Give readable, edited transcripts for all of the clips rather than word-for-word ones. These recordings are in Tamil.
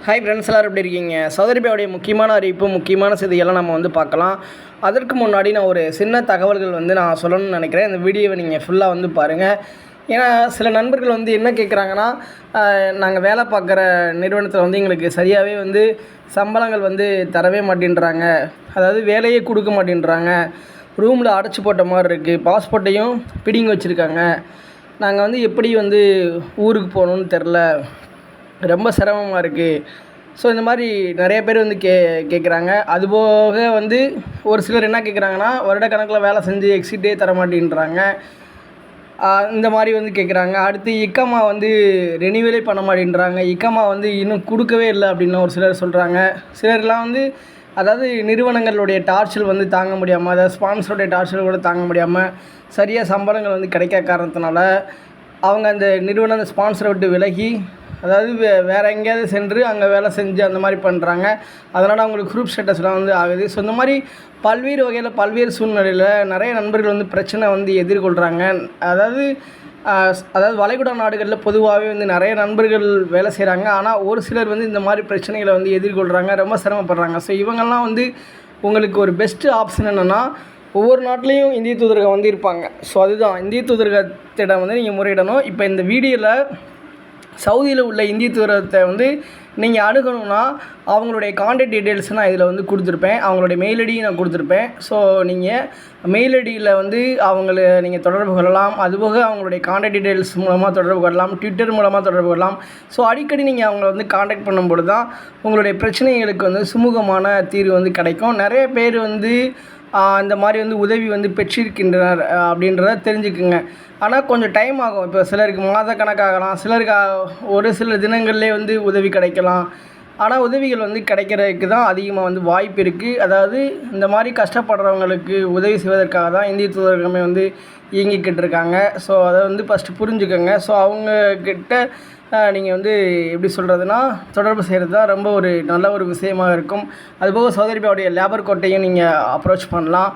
ஹாய் ஃப்ரெண்ட்ஸ், எல்லோரும் எப்படி இருக்கீங்க? சவுதி அரேபியாவுடைய முக்கியமான அறிவிப்பு, முக்கியமான செய்தியெல்லாம் நம்ம பார்க்கலாம். அதற்கு முன்னாடி நான் ஒரு சின்ன தகவல்கள் நான் சொல்லணும்னு நினைக்கிறேன். இந்த வீடியோவை நீங்கள் ஃபுல்லாக பாருங்கள். ஏன்னா சில நண்பர்கள் என்ன கேட்குறாங்கன்னா, நாங்கள் வேலை பார்க்குற நிறுவனத்தில் எங்களுக்கு சரியாகவே சம்பளங்கள் தரவே மாட்டேன்றாங்க. அதாவது வேலையே கொடுக்க மாட்டேன்றாங்க. ரூமில் அடைச்சி போட்ட மாதிரி இருக்குது. பாஸ்போர்ட்டையும் பிடிங்கி வச்சுருக்காங்க. நாங்கள் எப்படி ஊருக்கு போகணுன்னு தெரில, ரொம்ப சிரமமாக இருக்குது. ஸோ இந்த மாதிரி நிறைய பேர் கேட்குறாங்க. அதுபோக ஒரு சிலர் என்ன கேட்குறாங்கன்னா, வருடக்கணக்கில் வேலை செஞ்சு எக்ஸிட்டே தர மாட்டேன்றாங்க. இந்த மாதிரி கேட்குறாங்க. அடுத்து இக்காமா ரெனியூவலே பண்ண மாட்டேன்றாங்க. இக்காமா இன்னும் கொடுக்கவே இல்லை அப்படின்னு ஒரு சிலர் சொல்கிறாங்க. சிலர்லாம் அதாவது நிறுவனங்களுடைய டார்ச்சர் தாங்க முடியாமல், அதாவது ஸ்பான்சருடைய டார்ச்சர் கூட தாங்க முடியாமல், சரியாக சம்பளங்கள் கிடைக்காத காரணத்தினால அவங்க அந்த நிறுவனம் அந்த ஸ்பான்சரை விட்டு விலகி, அதாவது வேறு எங்கேயாவது சென்று அங்கே வேலை செஞ்சு அந்த மாதிரி பண்ணுறாங்க. அதனால் அவங்களுக்கு குரூப் ஸ்டேட்டஸ்லாம் ஆகுது. ஸோ இந்த மாதிரி பல்வேறு வகையில் பல்வேறு சூழ்நிலையில் நிறைய நண்பர்கள் பிரச்சனை எதிர்கொள்கிறாங்க. அதாவது வளைகுடா நாடுகளில் பொதுவாகவே நிறைய நண்பர்கள் வேலை செய்கிறாங்க. ஆனால் ஒரு சிலர் இந்த மாதிரி பிரச்சனைகளை எதிர்கொள்கிறாங்க, ரொம்ப சிரமப்படுறாங்க. ஸோ இவங்கெல்லாம் உங்களுக்கு ஒரு பெஸ்ட்டு ஆப்ஷன் என்னென்னா, ஒவ்வொரு நாட்டிலையும் இந்திய தூதரகம் இருப்பாங்க. ஸோ அதுதான் இந்திய தூதரகத்திடம் நீங்கள் முறையிடணும். இப்போ இந்த வீடியோவில் சவுதியில் உள்ள இந்திய தூதரகத்தை நீங்கள் அணுகணும்னா அவங்களுடைய கான்டாக்ட் டீட்டெயில்ஸ் நான் இதில் கொடுத்துருப்பேன். அவங்களுடைய மெயில் ஐடியும் நான் கொடுத்துருப்பேன். ஸோ நீங்கள் மெயில் ஐடியில் அவங்கள நீங்கள் தொடர்பு கொள்ளலாம். அதுபோக அவங்களுடைய கான்டாக்ட் டீட்டெயில்ஸ் மூலமாக தொடர்பு கொள்ளலாம், ட்விட்டர் மூலமாக தொடர்பு கொள்ளலாம். ஸோ அடிக்கடி நீங்கள் அவங்கள கான்டாக்ட் பண்ணும்போது தான் உங்களுடைய பிரச்சனைகளுக்கு சுமூகமான தீர்வு கிடைக்கும். நிறைய பேர் இந்த மாதிரி உதவி பெற்றிருக்கின்றனர் அப்படின்றத தெரிஞ்சுக்குங்க. ஆனால் கொஞ்சம் டைம் ஆகும். இப்போ சிலருக்கு மாத கணக்காகலாம், சிலருக்கு ஒரு சில தினங்கள்லேயே உதவி கிடைக்கலாம். ஆனால் உதவிகள் கிடைக்கிறதுக்கு தான் அதிகமாக வாய்ப்பு இருக்குது. அதாவது இந்த மாதிரி கஷ்டப்படுறவங்களுக்கு உதவி செய்வதற்காக தான் இந்திய தூதரகமே இயங்கிக்கிட்டு இருக்காங்க. ஸோ அதை ஃபஸ்ட்டு புரிஞ்சுக்கோங்க. ஸோ அவங்கக்கிட்ட நீங்கள் எப்படி சொல்கிறதுனா தொடர்பு செய்கிறது தான் ரொம்ப ஒரு நல்ல ஒரு விஷயமாக இருக்கும். அதுபோக சவுதி அரேபியாவுடைய லேபர் கோட்டையும் நீங்கள் அப்ரோச் பண்ணலாம்.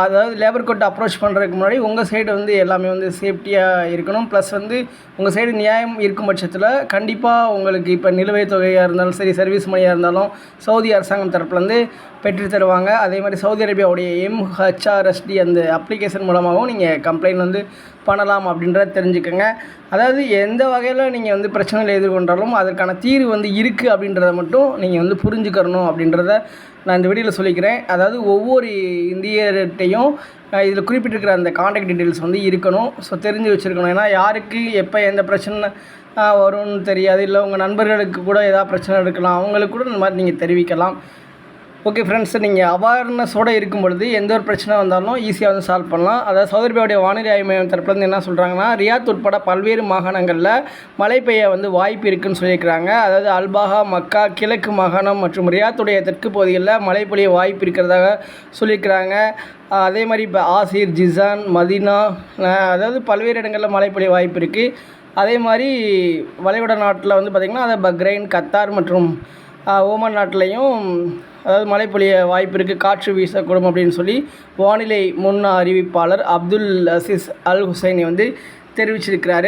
அதாவது லேபர் கோட்டை அப்ரோச் பண்ணுறதுக்கு முன்னாடி உங்கள் சைடு எல்லாமே சேஃப்டியாக இருக்கணும். ப்ளஸ் உங்கள் சைடு நியாயம் இருக்கும் பட்சத்தில் கண்டிப்பாக உங்களுக்கு இப்போ நிலுவைத் தொகையாக இருந்தாலும் சரி, சர்வீஸ் மணியாக இருந்தாலும் சவுதி அரசாங்கம் தரப்புலேருந்து பெற்று தருவாங்க. அதே மாதிரி சவுதி அரேபியாவுடைய MHRSD அந்த அப்ளிகேஷன் மூலமாகவும் நீங்கள் கம்ப்ளைண்ட் பண்ணலாம் அப்படின்றத தெரிஞ்சுக்கோங்க. அதாவது எந்த வகையில் நீங்கள் பிரச்சனைகளை எதிர்கொண்டாலும் அதற்கான தீர்வு இருக்குது அப்படின்றத மட்டும் நீங்கள் புரிஞ்சுக்கணும் அப்படின்றத நான் இந்த வீடியோவில் சொல்லிக்கிறேன். அதாவது ஒவ்வொரு இந்தியர்கிட்டையும் இதில் குறிப்பிட்டிருக்கிற அந்த கான்டாக்ட் டீட்டெயில்ஸ் இருக்கணும். ஸோ தெரிஞ்சு வச்சுருக்கணும். ஏன்னா யாருக்கு எப்போ எந்த பிரச்சனை வரும்னு தெரியாது. இல்லை உங்கள் நண்பர்களுக்கு கூட ஏதாவது பிரச்சனை இருக்கலாம், அவங்களுக்கு கூட இந்த மாதிரி நீங்கள் தெரிவிக்கலாம். ஓகே ஃப்ரெண்ட்ஸ், நீங்கள் அவேர்னஸோடு இருக்கும் பொழுது எந்த ஒரு பிரச்சனை வந்தாலும் ஈஸியாக சால்வ் பண்ணலாம். அதாவது சவுதி அரேபியாவுடைய வானிலை ஆய்வு மையம் தரப்புலேருந்து என்ன சொல்கிறாங்கன்னா, ரியாத் உட்பட பல்வேறு மாகாணங்களில் மழை பெய்ய வாய்ப்பு இருக்குதுன்னு சொல்லியிருக்கிறாங்க. அதாவது அல்பாகா, மக்கா, கிழக்கு மாகாணம் மற்றும் ரியாத்துடைய தெற்கு பகுதிகளில் மழை பொழிய வாய்ப்பு இருக்கிறதாக சொல்லியிருக்கிறாங்க. அதே மாதிரி இப்போ ஆசிர், ஜிசான், மதீனா, அதாவது பல்வேறு இடங்களில் மழை பொழிய வாய்ப்பு இருக்குது. அதே மாதிரி வளைகுடா நாட்டில் பார்த்திங்கன்னா அதை பக்ரைன், கத்தார் மற்றும் ஓமன் நாட்டிலையும் அதாவது மழை பொழிய வாய்ப்பு இருக்குது, காற்று வீசக்கூடும் அப்படின்னு சொல்லி வானிலை முன் அறிவிப்பாளர் அப்துல் அசீஸ் அல் ஹுசைனி தெரிவிச்சிருக்கிறாரு.